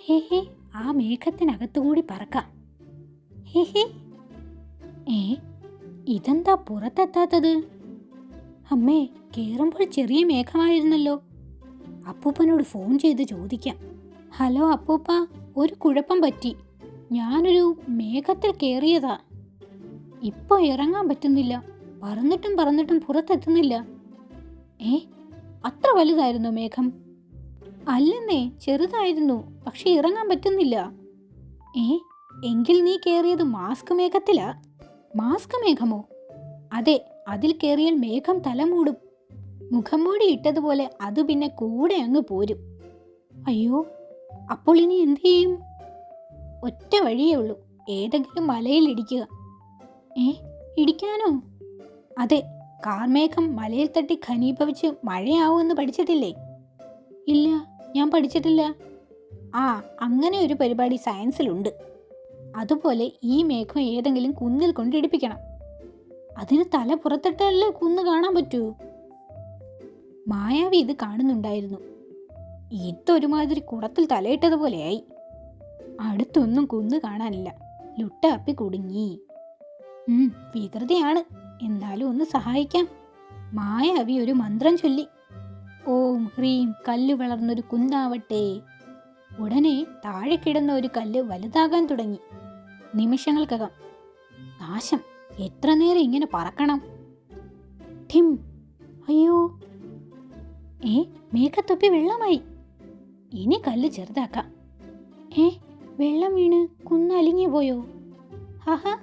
ഹേ ഹേ, ആ മേഘത്തിനകത്തുകൂടി പറക്കാം. ഹേ ഹേ. ഏ, ഇതെന്താ പുറത്തെത്താത്തത്? അമ്മേ, കേറുമ്പോൾ ചെറിയ മേഘമായിരുന്നല്ലോ. അപ്പൂപ്പനോട് ഫോൺ ചെയ്ത് ചോദിക്കാം. ഹലോ അപ്പൂപ്പ, ഒരു കുഴപ്പം പറ്റി. ഞാനൊരു മേഘത്തിൽ കയറിയതാ. ഇപ്പോൾ ഇറങ്ങാൻ പറ്റുന്നില്ല. പറന്നിട്ടും പുറത്തെത്തുന്നില്ല. ഏ, അത്ര വലുതായിരുന്നു മേഘം? അല്ലെന്നേ, ചെറുതായിരുന്നു. പക്ഷെ ഇറങ്ങാൻ പറ്റുന്നില്ല. ഏ, എങ്കിൽ നീ കയറിയത് മാസ്ക് മേഘത്തിലാ? മാസ്ക് മേഘമോ? അതെ, അതിൽ കയറിയാൽ മേഘം തലമൂടും. മുഖം മൂടി ഇട്ടതുപോലെ അത് പിന്നെ കൂടെ അങ്ങ് പോരും. അയ്യോ, അപ്പോൾ ഇനി എന്തു ചെയ്യും? ഒറ്റ വഴിയേ ഉള്ളൂ, ഏതെങ്കിലും മലയിൽ ഇടിക്കുക. ഏ, ഇടിക്കാനോ? അതെ, കാർമേഘം മലയിൽ തട്ടി ഘനീഭവിച്ച് മഴയാവുമെന്ന് പഠിച്ചിട്ടില്ലേ? ഇല്ല, ഞാൻ പഠിച്ചിട്ടില്ല. ആ, അങ്ങനെ ഒരു പരിപാടി സയൻസിലുണ്ട്. അതുപോലെ ഈ മേഘം ഏതെങ്കിലും കുന്നിൽ കൊണ്ടിടിപ്പിക്കണം. അതിന് തല പുറത്തിട്ടല്ലേ കുന്ന് കാണാൻ പറ്റൂ. മായാവി ഇത് കാണുന്നുണ്ടായിരുന്നു. ഇതൊരുമാതിരി കുടത്തിൽ തലയിട്ടതുപോലെയായി. അടുത്തൊന്നും കുന്ന് കാണാനില്ല. ലുട്ടാപ്പി കുടുങ്ങി. വികൃതിയാണ്, എന്നാലും ഒന്ന് സഹായിക്കാം. മായാവി ഒരു മന്ത്രം ചൊല്ലി. ഓം ഹ്രീം കല്ല് വളർന്നൊരു കുന്നാവട്ടെ. ഉടനെ താഴെ കിടന്ന ഒരു കല്ല് വലുതാകാൻ തുടങ്ങി. നിമിഷങ്ങൾക്കകം നാശം. എത്ര നേരം ഇങ്ങനെ പറക്കണം? ഠിം. അയ്യോ, മേഘത്തൊപ്പി വെള്ളമായി. ഇനി കല്ല് ചെറുതാക്കാം. വെള്ളം വീണ് കുന്ന് അലിഞ്ഞു പോയോ? ഹഹ.